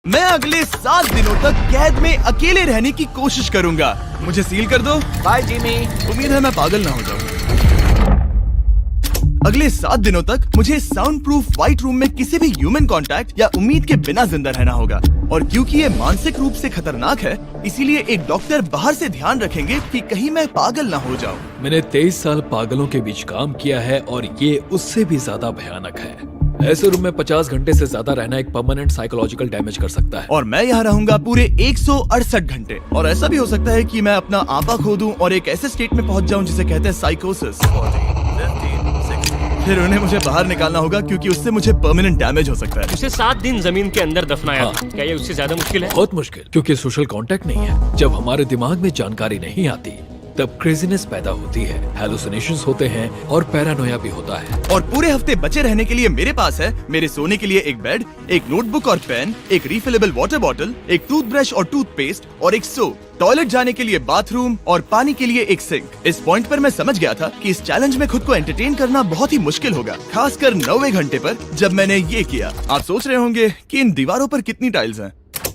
मैं अगले 7 दिनों तक कैद में अकेले रहने की कोशिश करूंगा। मुझे सील कर दो। Bye Jimmy. उम्मीद है मैं पागल ना हो जाऊं। अगले 7 दिनों तक मुझे साउंड प्रूफ व्हाइट रूम में किसी भी ह्यूमन कांटेक्ट या उम्मीद के बिना जिंदा रहना होगा। और क्योंकि ये मानसिक रूप से खतरनाक है, इसीलिए एक डॉक्टर बाहर से ध्यान रखेंगे कि कहीं मैं पागल ना हो जाऊं। मैंने 23 साल पागलों के बीच काम किया है और ये उससे भी ज्यादा भयानक है। ऐसे रूम में 50 घंटे से ज्यादा रहना एक परमानेंट साइकोलॉजिकल डैमेज कर सकता है। और मैं यहाँ रहूंगा पूरे 168 घंटे। और ऐसा भी हो सकता है कि मैं अपना आपा खो दूं और एक ऐसे स्टेट में पहुंच जाऊं जिसे कहते हैं साइकोसिस। फिर उन्हें मुझे बाहर निकालना होगा क्योंकि उससे मुझे परमानेंट डैमेज हो सकता है। उसे 7 दिन जमीन के अंदर दफनाया हाँ। था। क्या ये उससे ज्यादा मुश्किल है? बहुत मुश्किल, क्योंकि सोशल कांटेक्ट नहीं है। जब हमारे दिमाग में जानकारी नहीं आती तब क्रेजीनेस पैदा होती है, हैलुसिनेशंस होते हैं और पैरानोया भी होता है। और पूरे हफ्ते बचे रहने के लिए मेरे पास है मेरे सोने के लिए एक बेड, एक नोटबुक और पेन, एक रिफिलेबल वाटर बॉटल, एक टूथब्रश और टूथपेस्ट और एक सोप, टॉयलेट जाने के लिए बाथरूम और पानी के लिए एक सिंक। इस पॉइंट पर मैं समझ गया था कि इस चैलेंज में खुद को एंटरटेन करना बहुत ही मुश्किल होगा, खासकर 90वें घंटे पर जब मैंने ये किया। आप सोच रहे होंगे कि इन दीवारों पर कितनी टाइल्स हैं?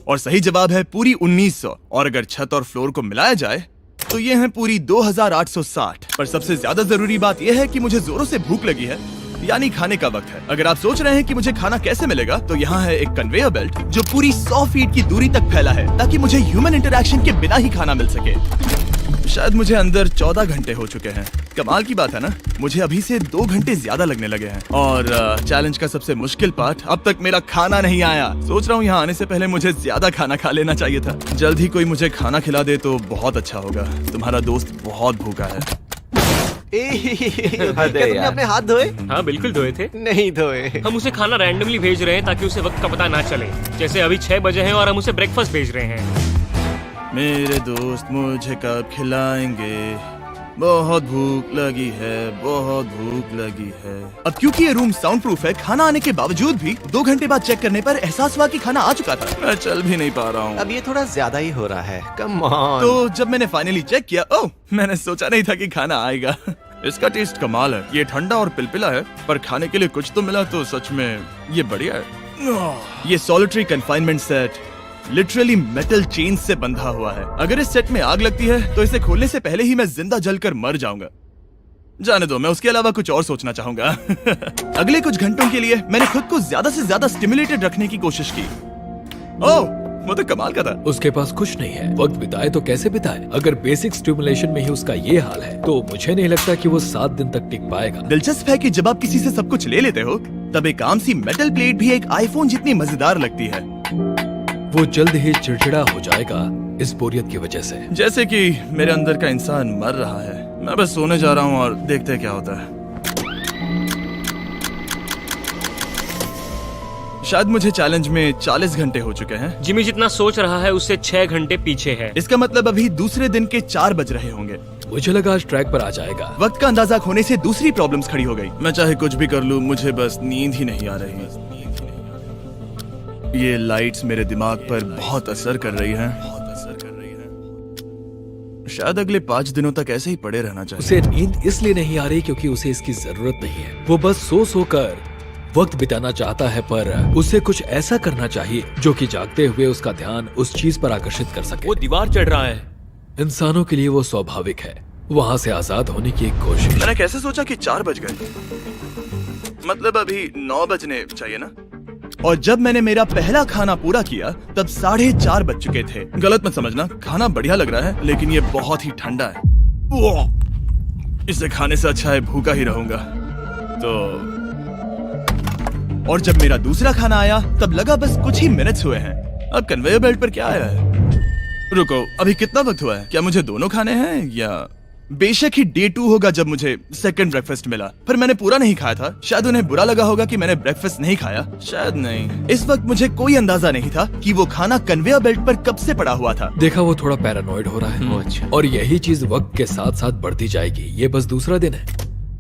और सही जवाब है पूरी 1900। और अगर छत और फ्लोर को मिलाया जाए तो ये है पूरी 2860। पर सबसे ज्यादा जरूरी बात यह है कि मुझे जोरों से भूख लगी है, यानी खाने का वक्त है। अगर आप सोच रहे हैं कि मुझे खाना कैसे मिलेगा, तो यहाँ है एक कन्वेयर बेल्ट जो पूरी 100 फीट की दूरी तक फैला है, ताकि मुझे ह्यूमन इंटरैक्शन के बिना ही खाना मिल सके। शायद मुझे अंदर 14 घंटे हो चुके हैं। कमाल की बात है ना, मुझे अभी से 2 घंटे ज्यादा लगने लगे हैं। और चैलेंज का सबसे मुश्किल पार्ट, अब तक मेरा खाना नहीं आया। सोच रहा हूँ यहाँ आने से पहले मुझे ज्यादा खाना खा लेना चाहिए था। जल्द ही कोई मुझे खाना खिला दे तो बहुत अच्छा होगा। तुम्हारा दोस्त बहुत भूखा है। क्या तुमने अपने हाथ धोए? हाँ बिल्कुल धोए थे। नहीं धोए। हम उसे खाना रैंडमली भेज रहे हैं ताकि उसे वक्त का पता ना चले। जैसे अभी 6 बजे हैं और हम उसे ब्रेकफास्ट भेज रहे हैं। मेरे दोस्त मुझे कब खिलाएंगे? बहुत भूख लगी है, बहुत भूख लगी है। अब क्योंकि ये रूम साउंड प्रूफ है, खाना आने के बावजूद भी 2 घंटे बाद चेक करने पर एहसास हुआ कि खाना आ चुका था। मैं चल भी नहीं पा रहा हूँ। अब ये थोड़ा ज्यादा ही हो रहा है। Come on. तो जब मैंने फाइनली चेक किया, ओह, मैंने सोचा नहीं था कि खाना आएगा। इसका टेस्ट कमाल है। ये ठंडा और पिलपिला है, पर खाने के लिए कुछ तो मिला तो सच में ये बढ़िया है। ये solitary confinement set literally metal chain से बंधा हुआ है। अगर इस सेट में आग लगती है तो इसे खोलने से पहले ही मैं जिंदा जलकर मर जाऊंगा। जाने दो, मैं उसके अलावा कुछ और सोचना चाहूंगा। अगले कुछ घंटों के लिए मैंने खुद को ज्यादा से ज्यादा स्टिमुलेटेड रखने की कोशिश की। ओह, वो तो कमाल का था। उसके पास कुछ नहीं है, वक्त बिताए तो कैसे बिताए? अगर बेसिक स्टिमुलेशन में ही उसका ये हाल है तो मुझे नहीं लगता कि वो 7 दिन तक टिक पाएगा। दिलचस्प है कि जब आप किसी से सब कुछ ले लेते हो, तब एक आम सी मेटल प्लेट भी एक आईफोन जितनी मजेदार लगती है। वो जल्द ही चिड़चिड़ा हो जाएगा इस बोरियत की वजह से। जैसे कि मेरे अंदर का इंसान मर रहा है। मैं बस सोने जा रहा हूँ और देखते हैं क्या होता है। शायद मुझे चैलेंज में 40 घंटे हो चुके हैं। जिमी जितना सोच रहा है उससे 6 घंटे पीछे है। इसका मतलब अभी दूसरे दिन के 4 बज रहे होंगे। मुझे लगा आज ट्रैक पर आ जाएगा। वक्त का अंदाजा खोने से दूसरी प्रॉब्लम्स खड़ी हो गई। मैं चाहे कुछ भी कर लूं, मुझे बस नींद ही नहीं आ रही। ये लाइट्स मेरे दिमाग पर बहुत असर कर रही हैं। शायद अगले 5 दिनों तक ऐसे ही पड़े रहना चाहिए। उसे नींद इसलिए नहीं आ रही क्योंकि उसे इसकी जरूरत नहीं है। वो बस सो कर वक्त बिताना चाहता है, पर उसे कुछ ऐसा करना चाहिए जो कि जागते हुए उसका ध्यान उस चीज पर आकर्षित कर सके। वो दीवार चढ़ रहा है। इंसानों के लिए वो स्वाभाविक है, वहाँ से आजाद होने की एक कोशिश। मैंने कैसे सोचा कि 4 बज गए? मतलब अभी 9 बजने चाहिए ना? और जब मैंने मेरा पहला खाना पूरा किया तब 4:30 बज चुके थे। गलत मत समझना, खाना बढ़िया लग रहा है, लेकिन ये बहुत ही ठंडा है। इसे खाने से अच्छा है भूखा ही रहूंगा। तो और जब मेरा दूसरा खाना आया तब लगा बस कुछ ही मिनट्स हुए हैं। अब कन्वेयर बेल्ट पर क्या आया है? रुको, अभी कितना वक्त हुआ है? क्या मुझे दोनों खाने हैं? या बेशक ही डे 2 होगा जब मुझे सेकंड ब्रेकफास्ट मिला, पर मैंने पूरा नहीं खाया था। शायद उन्हें बुरा लगा होगा कि मैंने ब्रेकफास्ट नहीं खाया, शायद नहीं। इस वक्त मुझे कोई अंदाजा नहीं था कि वो खाना कन्वेयर बेल्ट पर कब से पड़ा हुआ था। देखा, वो थोड़ा पैरानॉइड हो रहा है। अच्छा। और यही चीज वक्त के साथ साथ बढ़ती जाएगी। ये बस दूसरा दिन है।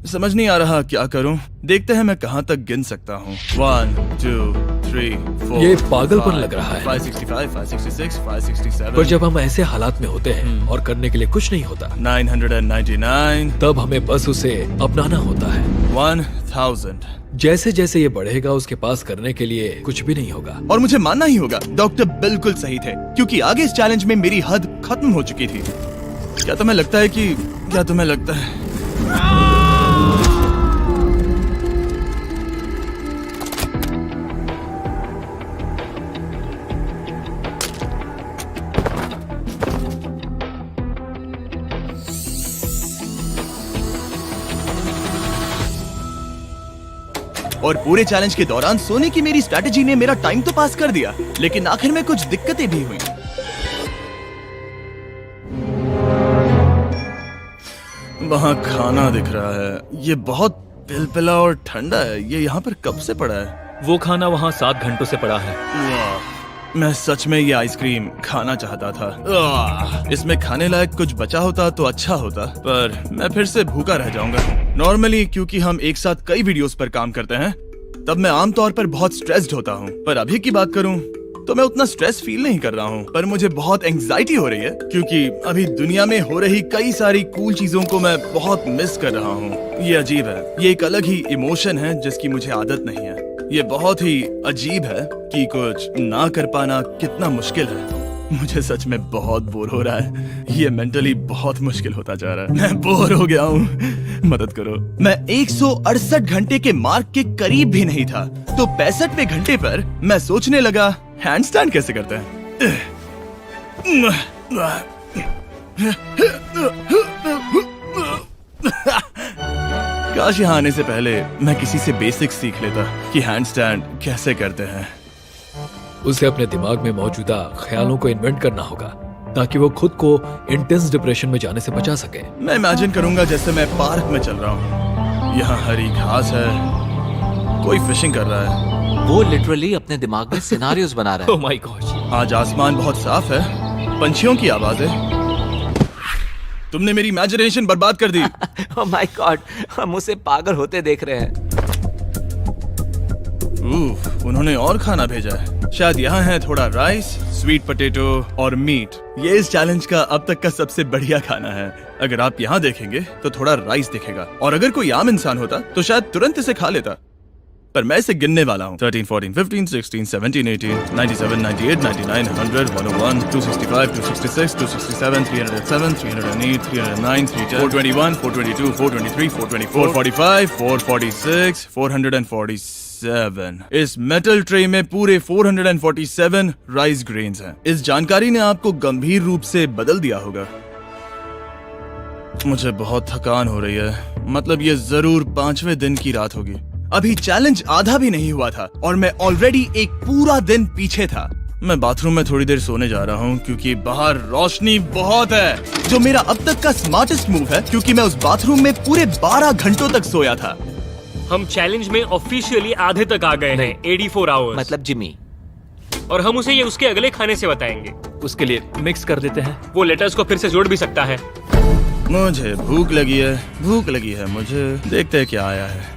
समझ नहीं आ रहा क्या करूं। देखते हैं मैं कहां तक गिन सकता हूं। 1 2 3 4 ये पागलपन लग रहा है। 565 566 567 पर जब हम ऐसे हालात में होते हैं और करने के लिए कुछ नहीं होता, 999 तब हमें बस उसे अपनाना होता है। 1000। जैसे जैसे ये बढ़ेगा उसके पास करने के लिए कुछ भी नहीं होगा। और मुझे मानना ही होगा, डॉक्टर बिल्कुल सही थे, क्योंकि आगे इस चैलेंज में मेरी हद खत्म हो चुकी थी। क्या तुम्हें लगता है और पूरे चैलेंज के दौरान सोने की मेरी स्ट्रैटेजी ने मेरा टाइम तो पास कर दिया, लेकिन आखिर में कुछ दिक्कतें भी हुई। वहाँ खाना दिख रहा है, ये बहुत पिलपिला और ठंडा है। ये यहाँ पर कब से पड़ा है? वो खाना वहाँ 7 घंटों से पड़ा है। वाह, मैं सच में ये आइसक्रीम खाना चाहता था। इसमें खाने लायक कुछ बचा होता तो अच्छा होता, पर मैं फिर से भूखा रह जाऊंगा। नॉर्मली क्योंकि हम एक साथ कई वीडियोस पर काम करते हैं, तब मैं आमतौर पर बहुत स्ट्रेस्ड होता हूँ। पर अभी की बात करूँ तो मैं उतना स्ट्रेस फील नहीं कर रहा हूँ, पर मुझे बहुत एंजाइटी हो रही है, क्योंकि अभी दुनिया में हो रही कई सारी कूल चीजों को मैं बहुत मिस कर रहा हूँ। ये अजीब है, ये एक अलग ही इमोशन है जिसकी मुझे आदत नहीं है। ये बहुत ही अजीब है कि कुछ ना कर पाना कितना मुश्किल है। मुझे सच में बहुत बोर हो रहा है। ये मेंटली बहुत मुश्किल होता जा रहा है। मैं बोर हो गया हूँ, मदद करो। मैं 168 घंटे के मार्क के करीब भी नहीं था, तो 65वें घंटे पर मैं सोचने लगा, हैंडस्टैंड कैसे करते हैं। काश यहाँ आने से पहले मैं किसी से बेसिक्स सीख लेता कि हैंडस्टैंड कैसे करते हैं। उसे अपने दिमाग में मौजूदा ख्यालों को इन्वेंट करना होगा ताकि वो खुद को इंटेंस डिप्रेशन में जाने से बचा सके। मैं इमेजिन करूंगा जैसे मैं पार्क में चल रहा हूँ, यहाँ हरी घास है, कोई फिशिंग कर रहा है। वो लिटरली अपने दिमाग में सिनारियोस बना रहा ओह माय गॉड। आज आसमान बहुत साफ है, पंछियों की आवाजें। तुमने मेरी इमेजिनेशन बर्बाद कर दी। है। ओह माय गॉड, हम उसे पागल होते देख रहे हैं। उन्होंने और खाना भेजा है। शायद यहाँ है थोड़ा राइस, स्वीट पोटैटो और मीट। ये इस चैलेंज का अब तक का सबसे बढ़िया खाना है। अगर आप यहाँ देखेंगे तो थोड़ा राइस दिखेगा, और अगर कोई आम इंसान होता तो शायद तुरंत इसे खा लेता, पर मैं इसे गिनने वाला हूँ। 13, 14, 15, 16, 17, 18, 97, 98, 99, 100, 101, 265, 266, 267, 307, 308, 309, 310, 421, 422, 423, 424, 445, 446, 447। इस मेटल ट्रे में पूरे 447 राइस ग्रेन्स हैं। इस जानकारी ने आपको गंभीर रूप से बदल दिया होगा। मुझे बहुत थकान हो रही है, मतलब ये जरूर 5वें दिन की रात होगी। अभी चैलेंज आधा भी नहीं हुआ था और मैं ऑलरेडी एक पूरा दिन पीछे था। मैं बाथरूम में थोड़ी देर सोने जा रहा हूँ क्योंकि बाहर रोशनी बहुत है, जो मेरा अब तक का स्मार्टेस्ट मूव है, क्योंकि मैं उस बाथरूम में पूरे 12 घंटों तक सोया था। हम चैलेंज में ऑफिशियली आधे तक आ गए हैं, 84 आवर्स। मतलब जिमी, और हम उसे ये उसके अगले खाने से बताएंगे। उसके लिए मिक्स कर देते हैं। वो लेटर्स को फिर से जोड़ भी सकता है। मुझे भूख लगी है मुझे। देखते हैं क्या आया है।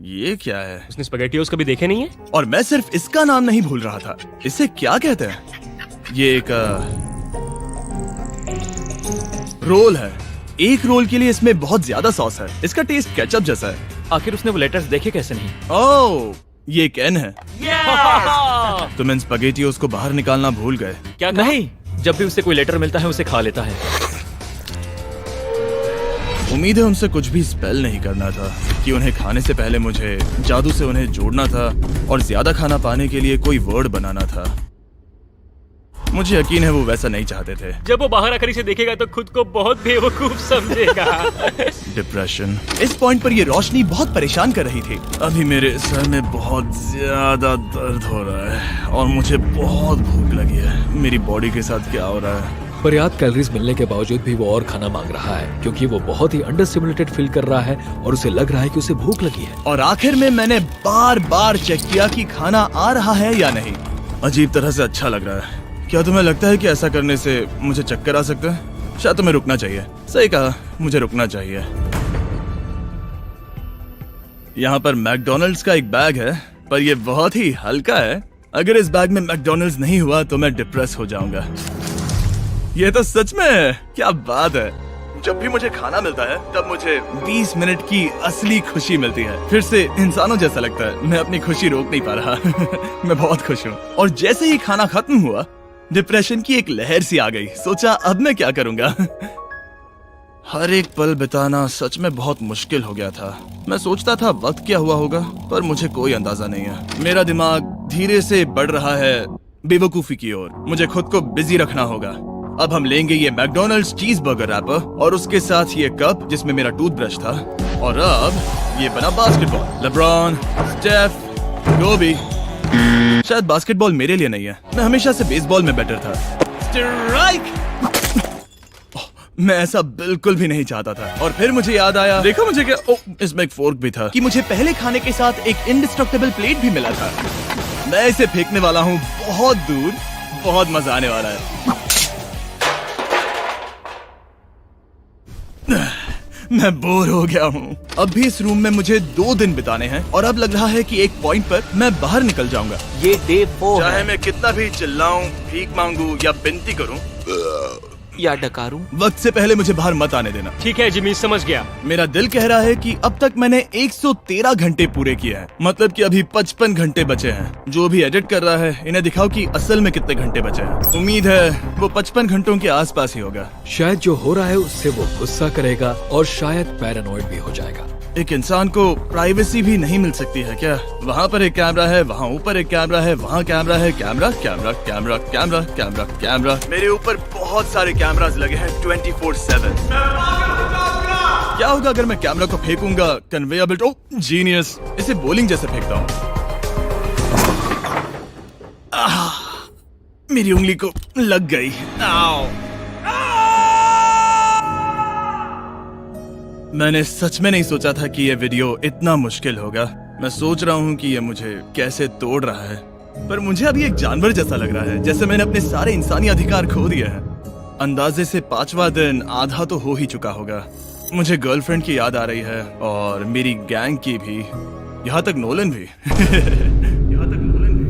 ये क्या है? उसने स्पैगेटियोस कभी देखे नहीं है? और मैं सिर्फ इसका नाम नहीं भूल रहा था। इसे क्या कहते हैं? ये एक रोल है। एक रोल के लिए इसमें बहुत ज्यादा सॉस है। इसका टेस्ट केचप जैसा है। आखिर उसने वो लेटर्स देखे कैसे नहीं? ओह, ये कैन है। तुम इन स्पैगेटियोस को बाहर निकालना भूल गए। क्या कहा? नहीं, जब भी उसे कोई लेटर मिलता है उसे खा लेता है। उम्मीद है उनसे कुछ भी स्पेल नहीं करना था, कि उन्हें खाने से पहले मुझे जादू से उन्हें जोड़ना था और ज्यादा खाना पाने के लिए कोई वर्ड बनाना था। मुझे यकीन है वो वैसा नहीं चाहते थे। जब वो बाहर आकर इसे देखेगा तो खुद को बहुत बेवकूफ समझेगा। डिप्रेशन। इस पॉइंट पर ये रोशनी बहुत परेशान कर रही थी। अभी मेरे सर में बहुत ज्यादा दर्द हो रहा है और मुझे बहुत भूख लगी है। मेरी बॉडी के साथ क्या हो रहा है? पर्याप्त कैलोरीज मिलने के बावजूद भी वो और खाना मांग रहा है, क्योंकि वो बहुत ही अंडर स्टिमुलेटेड फील कर रहा है और उसे लग रहा है कि उसे भूख लगी है। और आखिर में मैंने बार बार चेक किया कि खाना आ रहा है या नहीं। अजीब तरह से अच्छा लग रहा है। क्या तुम्हें लगता है कि ऐसा करने से मुझे चक्कर आ सकता है? शायद तुम्हें रुकना चाहिए। सही कहा, मुझे रुकना चाहिए। यहाँ पर मैकडोनल्ड्स का एक बैग है, पर ये बहुत ही हल्का है। अगर इस बैग में मैकडोनल्ड्स नहीं हुआ तो मैं डिप्रेस हो जाऊंगा। ये तो सच में है, क्या बात है। जब भी मुझे खाना मिलता है तब मुझे 20 मिनट की असली खुशी मिलती है। फिर से इंसानों जैसा लगता है। मैं अपनी खुशी रोक नहीं पा रहा। मैं बहुत खुश हूँ। और जैसे ही खाना खत्म हुआ, डिप्रेशन की एक लहर सी आ गई। सोचा अब मैं क्या करूंगा। हर एक पल बिताना सच में बहुत मुश्किल हो गया था। मैं सोचता था वक्त क्या हुआ होगा, पर मुझे कोई अंदाजा नहीं है। मेरा दिमाग धीरे से बढ़ रहा है बेवकूफी की ओर। मुझे खुद को बिजी रखना होगा। अब हम लेंगे ये मैकडोनल्ड्स चीज बर्गर रैपर और उसके साथ ये कप जिसमें मेरा टूथब्रश था। और अब ये बना बास्केटबॉल। लेब्रॉन, स्टेफ, कोबी। शायद बास्केटबॉल मेरे लिए नहीं है। मैं हमेशा से बेसबॉल में बेटर था। स्ट्राइक! मैं ऐसा बिल्कुल भी नहीं चाहता था। और फिर मुझे याद आया, देखो मुझे क्या, इसमें एक फोर्क भी था, कि मुझे पहले खाने के साथ एक इंडिस्ट्रक्टेबल प्लेट भी मिला था। मैं इसे फेंकने वाला हूँ बहुत दूर। बहुत मजा आने वाला है। मैं बोर हो गया हूँ। अब भी इस रूम में मुझे 2 दिन बिताने हैं और अब लग रहा है कि एक पॉइंट पर मैं बाहर निकल जाऊंगा। ये डे 4 चाहे है मैं कितना भी चिल्लाऊं, भीख मांगू या विनती करूं, या डकारूं। वक्त से पहले मुझे बाहर मत आने देना। ठीक है जिमी, समझ गया। मेरा दिल कह रहा है कि अब तक मैंने 113 घंटे पूरे किए हैं। मतलब कि अभी 55 घंटे बचे हैं। जो भी एडिट कर रहा है, इन्हें दिखाओ कि असल में कितने घंटे बचे हैं। उम्मीद है वो 55 घंटों के आसपास ही होगा। शायद जो हो रहा है उससे वो गुस्सा करेगा और शायद पैरानॉइड भी हो जाएगा। एक इंसान को प्राइवेसी भी नहीं मिल सकती है क्या? वहाँ पर एक कैमरा है, वहाँ ऊपर एक कैमरा है, वहाँ कैमरा है, camera camera camera camera camera camera. मेरे ऊपर बहुत सारे कैमरास लगे हैं 24/7। क्या होगा अगर मैं कैमरा को फेंकूंगा? Conveyor belt. Oh genius! इसे बॉलिंग जैसे फेंकता हूँ। मेरी उंगली को लग गई। आओ! मैंने सच में नहीं सोचा था कि ये वीडियो इतना मुश्किल होगा। मैं सोच रहा हूँ कि ये मुझे कैसे तोड़ रहा है, पर मुझे अभी एक जानवर जैसा लग रहा है, जैसे मैंने अपने सारे इंसानी अधिकार खो दिए हैं। अंदाजे से 5वां दिन आधा तो हो ही चुका होगा। मुझे गर्लफ्रेंड की याद आ रही है और मेरी गैंग की भी, यहाँ तक नोलन भी। यहाँ तक नोलन भी।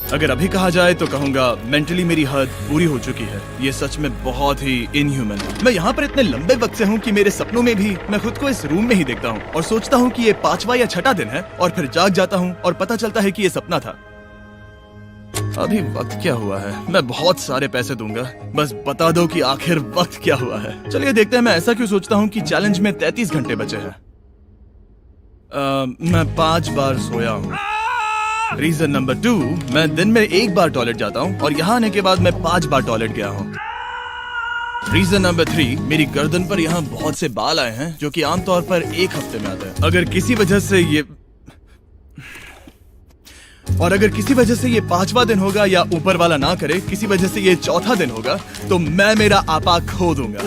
अगर अभी कहा जाए तो कहूंगा मेंटली मेरी हद पूरी हो चुकी है। ये सच में बहुत ही इनह्यूमन है। मैं यहाँ पर इतने लंबे वक्त से हूँ कि मेरे सपनों में भी मैं खुद को इस रूम में ही देखता हूँ और सोचता हूँ कि ये 5वां या 6वां दिन है और फिर जाग जाता हूँ और पता चलता है कि ये सपना था। अभी वक्त क्या हुआ है? मैं बहुत सारे पैसे दूंगा, बस बता दो कि आखिर वक्त क्या हुआ है। चलिए देखते हैं मैं ऐसा क्यों सोचता हूँ कि चैलेंज में 33 घंटे बचे हैं। मैं 5 बार सोया हूँ। रीजन नंबर 2, मैं दिन में 1 बार टॉयलेट जाता हूँ और यहाँ आने के बाद मैं 5 बार टॉयलेट गया हूँ। रीजन नंबर 3, मेरी गर्दन पर यहाँ बहुत से बाल आए हैं जो कि आमतौर पर 1 हफ्ते में आते हैं। अगर किसी वजह से ये 5वां दिन होगा या ऊपर वाला ना करे, किसी वजह से ये 4था दिन होगा, तो मैं मेरा आपा खो दूंगा।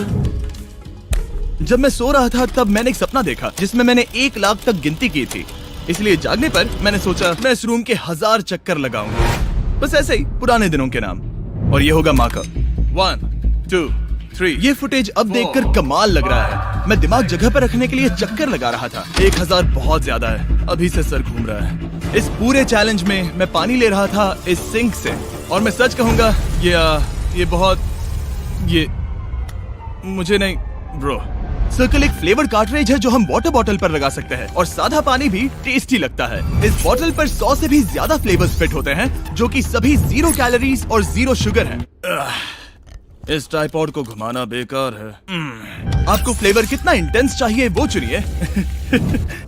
जब मैं सो रहा था तब मैंने एक सपना देखा जिसमें मैंने 1 लाख तक गिनती की थी। इसलिए जागने पर मैंने सोचा मैं इस रूम के 1000 चक्कर लगाऊंगा, बस ऐसे ही पुराने दिनों के नाम। और ये होगा माँ का 1 2 3। ये फुटेज अब देखकर कमाल लग रहा है। मैं दिमाग जगह पर रखने के लिए चक्कर लगा रहा था। 1000 बहुत ज्यादा है। अभी से सर घूम रहा है। इस पूरे चैलेंज में मैं पानी ले रहा था इस सिंक से, और मैं सच कहूंगा ये मुझे नहीं ब्रो। सर्कल एक फ्लेवर कार्ट्रिज है जो हम वाटर बॉटल पर लगा सकते हैं और सादा पानी भी टेस्टी लगता है। इस बॉटल पर 100 से भी ज्यादा फ्लेवर्स फिट होते हैं जो कि सभी 0 कैलोरीज और 0 शुगर हैं। इस ट्राइपॉड को घुमाना बेकार है। आपको फ्लेवर कितना इंटेंस चाहिए वो चुनिए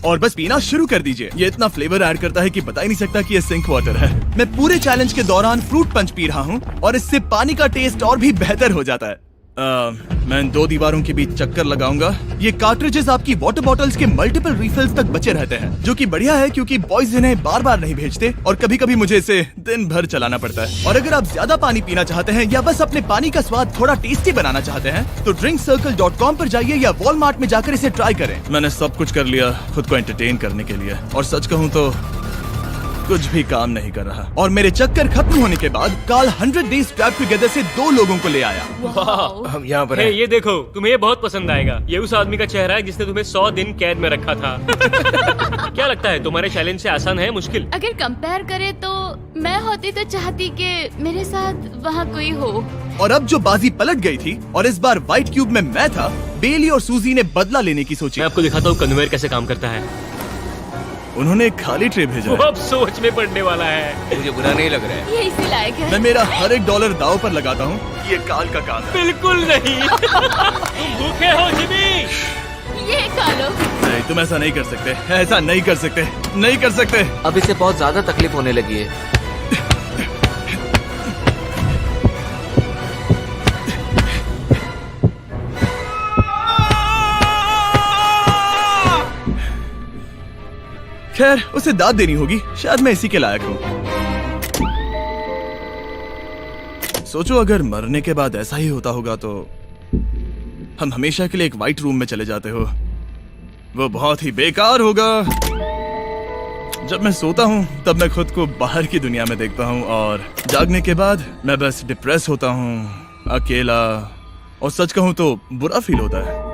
और बस पीना शुरू कर दीजिए। ये इतना फ्लेवर ऐड करता है कि बता ही नहीं सकता कि ये सिंक वाटर है। मैं पूरे चैलेंज के दौरान फ्रूट पंच पी रहा हूँ और इससे पानी का टेस्ट और भी बेहतर हो जाता है। मैं इन 2 दीवारों के बीच चक्कर लगाऊंगा। ये कार्ट्रिजेस आपकी वाटर बॉटल्स के मल्टीपल रिफिल्स तक बचे रहते हैं, जो कि बढ़िया है क्योंकि बॉयज इन्हें बार बार नहीं भेजते और कभी कभी मुझे इसे दिन भर चलाना पड़ता है। और अगर आप ज्यादा पानी पीना चाहते हैं या बस अपने पानी का स्वाद थोड़ा टेस्टी बनाना चाहते हैं तो drinkcircle.com पर जाइए या वॉलमार्ट में जाकर इसे ट्राई करें। मैंने सब कुछ कर लिया खुद को एंटरटेन करने के लिए, और सच कहूँ तो कुछ भी काम नहीं कर रहा और मेरे चक्कर खत्म होने के बाद काल 100 डेज ट्रैप टुगेदर से 2 लोगों को ले आया। हम यहाँ पर हे, हैं। ये देखो, तुम्हें ये बहुत पसंद आएगा। ये उस आदमी का चेहरा है जिसने तुम्हें 100 दिन कैद में रखा था। क्या लगता है, तुम्हारे चैलेंज से आसान है मुश्किल? अगर कंपेयर करे तो मैं होती तो चाहती कि मेरे साथ वहाँ कोई हो। और अब जो बाजी पलट गई थी और इस बार व्हाइट क्यूब में मैं था, बेली और सूजी ने बदला लेने की सोची। मैं आपको दिखाता हूँ कन्वेयर कैसे काम करता है। उन्होंने एक खाली ट्रे भेजा वो है। अब सोच में पड़ने वाला है। मुझे बुरा नहीं लग रहा है। ये इसी लायक है। मैं मेरा हर एक डॉलर दाव पर लगाता हूँ। ये काल का काम है। बिल्कुल नहीं। तुम भूखे हो जिमी। ये खा लो। नहीं, तुम ऐसा नहीं कर सकते, ऐसा नहीं कर सकते, नहीं कर सकते। अब इसे बहुत ज्यादा तकलीफ होने लगी है। खैर, उसे दाद देनी होगी। शायद मैं इसी के लायक हूँ। सोचो अगर मरने के बाद ऐसा ही होता होगा तो हम हमेशा के लिए एक व्हाइट रूम में चले जाते हो। वो बहुत ही बेकार होगा। जब मैं सोता हूँ तब मैं खुद को बाहर की दुनिया में देखता हूँ और जागने के बाद मैं बस डिप्रेस होता हूँ, अकेला, और सच कहूँ तो बुरा फील होता है।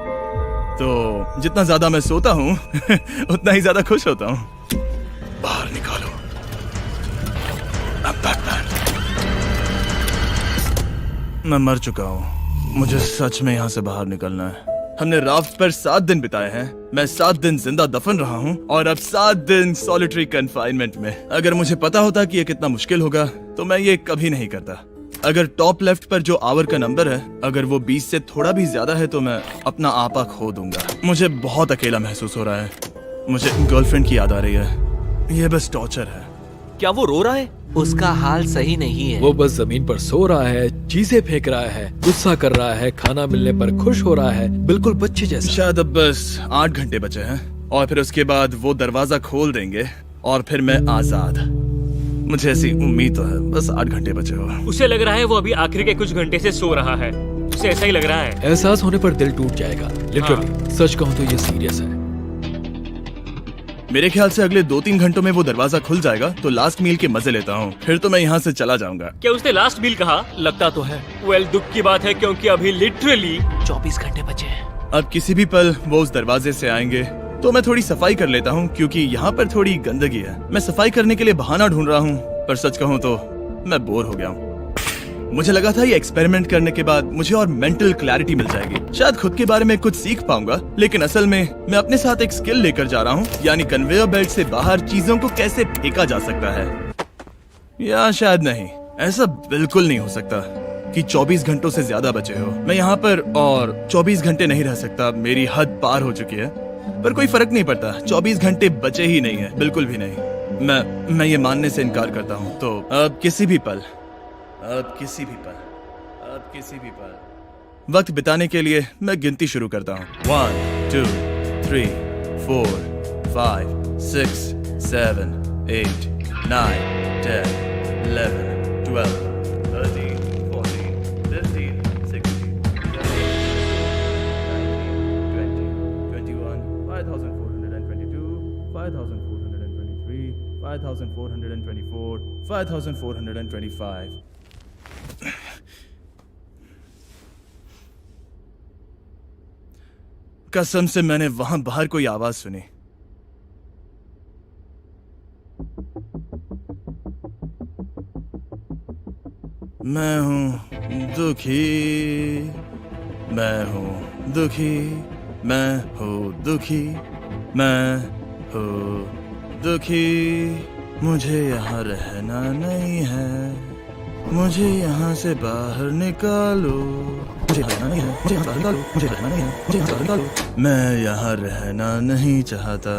तो जितना ज्यादा मैं सोता हूँ उतना ही ज्यादा खुश होता हूँ। बाहर निकालो। अब बैटमैन। मैं मर चुका हूँ। मुझे सच में यहाँ से बाहर निकलना है। हमने राफ्ट पर 7 दिन बिताए हैं। मैं 7 दिन जिंदा दफन रहा हूँ और अब 7 दिन सॉलिटरी कन्फाइनमेंट में। अगर मुझे पता होता कि ये कितना मुश्किल होगा तो मैं ये कभी नहीं करता। अगर टॉप लेफ्ट पर जो आवर का नंबर है, अगर वो 20 से थोड़ा भी ज्यादा है तो मैं अपना आपा खो दूंगा। मुझे बहुत अकेला महसूस हो रहा है। मुझे गर्लफ्रेंड की याद आ रही है। ये बस टॉर्चर है। क्या वो रो रहा है? उसका हाल सही नहीं है। वो बस जमीन पर सो रहा है, चीजें फेंक रहा है, गुस्सा कर रहा है, खाना मिलने पर खुश हो रहा है, बिल्कुल बच्चे जैसा। शायद अब बस 8 घंटे बचे हैं और फिर उसके बाद वो दरवाजा खोल देंगे और फिर मैं आजाद। मुझे ऐसी उम्मीद तो है। बस 8 घंटे बचे हो। उसे लग रहा है वो अभी आखिरी के कुछ घंटे से सो रहा है। उसे ऐसा ही लग रहा है। एहसास होने पर दिल टूट जाएगा। लिटरली, सच कहूँ तो ये सीरियस है। मेरे ख्याल से अगले 2-3 घंटों में वो दरवाजा खुल जाएगा तो लास्ट मील के मजे लेता हूँ। फिर तो मैं यहाँ से चला जाऊंगा। क्या उसने लास्ट मील कहा? लगता तो है। वेल, दुख की बात है क्योंकि अभी लिटरली 24 घंटे बचे हैं। अब किसी भी पल वो उस दरवाजे से आएंगे तो मैं थोड़ी सफाई कर लेता हूँ क्योंकि यहाँ पर थोड़ी गंदगी है। मैं सफाई करने के लिए बहाना ढूंढ रहा हूँ, पर सच कहूँ तो मैं बोर हो गया हूँ। मुझे लगा था ये एक्सपेरिमेंट करने के बाद मुझे और मेंटल क्लैरिटी मिल जाएगी, शायद खुद के बारे में कुछ सीख पाऊंगा। लेकिन असल में मैं अपने साथ एक स्किल लेकर जा रहा हूँ, यानी कन्वेयर बेल्ट से बाहर चीजों को कैसे फेंका जा सकता है। या शायद नहीं, ऐसा बिल्कुल नहीं हो सकता कि 24 घंटों से ज्यादा बचे हो। मैं यहाँ पर और 24 घंटे नहीं रह सकता। मेरी हद पार हो चुकी है, पर कोई फर्क नहीं पड़ता। 24 घंटे बचे ही नहीं है, बिल्कुल भी नहीं। मैं ये मानने से इनकार करता हूँ। तो अब किसी भी पल वक्त बिताने के लिए मैं गिनती शुरू करता हूँ। 1 2 3 4 5 6 7 8 9 10 11 12 13 14 15 16 17 18 19 20 21 5422 5423 5424 5425। कसम से मैंने वहां बाहर कोई आवाज सुनी। मैं हूं दुखी, मैं हूं दुखी, मैं हूं दुखी, मैं हूं दुखी। मुझे यहाँ रहना नहीं है, मुझे यहाँ से बाहर निकालो। मुझे रहना नहीं है, मुझे यहाँ बाहर निकालो। मुझे रहना नहीं है, मुझे यहाँ बाहर निकालो। मैं यहाँ रहना नहीं चाहता।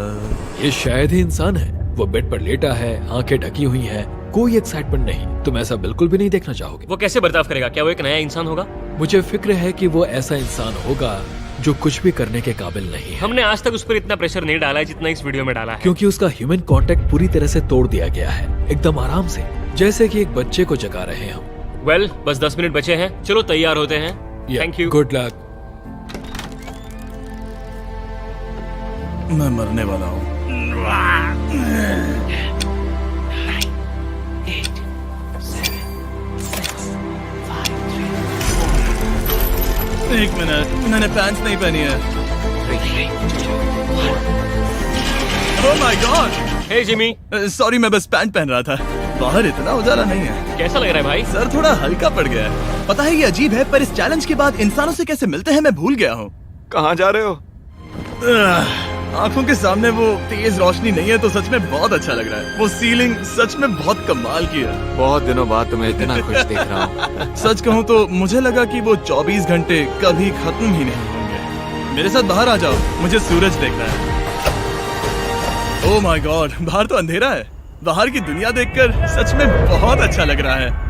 ये शायद ही इंसान है। वो बेड पर लेटा है, आंखें ढकी हुई हैं, कोई एक्साइटमेंट नहीं। तुम ऐसा बिल्कुल भी नहीं देखना चाहोगे। वो कैसे बर्ताव करेगा? क्या वो एक नया इंसान होगा? मुझे फिक्र है कि वो ऐसा इंसान होगा जो कुछ भी करने के काबिल नहीं है। हमने आज तक उस पर इतना प्रेशर नहीं डाला है जितना इस वीडियो में डाला है। क्योंकि उसका ह्यूमन कांटेक्ट पूरी तरह से तोड़ दिया गया है, एकदम आराम से, जैसे कि एक बच्चे को जगा रहे हो। वेल, बस 10 मिनट बचे हैं। चलो तैयार होते हैं। Thank you. Good luck. मैं मरने वाला हूँ। एक मिनट, मैंने पैंट्स नहीं पहनी है। Oh my God, hey Jimmy, sorry मैं बस पैंट पहन रहा था। बाहर इतना उजाला नहीं है। कैसा लग रहा है भाई? सर थोड़ा हल्का पड़ गया है। पता है ये अजीब है, पर इस चैलेंज के बाद इंसानों से कैसे मिलते हैं मैं भूल गया हूँ। कहाँ जा रहे हो? आंखों के सामने वो तेज रोशनी नहीं है तो सच में बहुत अच्छा लग रहा है। वो सीलिंग सच में बहुत कमाल की है। बहुत दिनों बाद तुम्हें इतना खुश देख रहा हूँ। सच कहूँ तो मुझे लगा कि वो 24 घंटे कभी खत्म ही नहीं होंगे। मेरे साथ बाहर आ जाओ, मुझे सूरज देखना है। ओह माय गॉड, बाहर तो अंधेरा है। बाहर की दुनिया देखकर सच में बहुत अच्छा लग रहा है।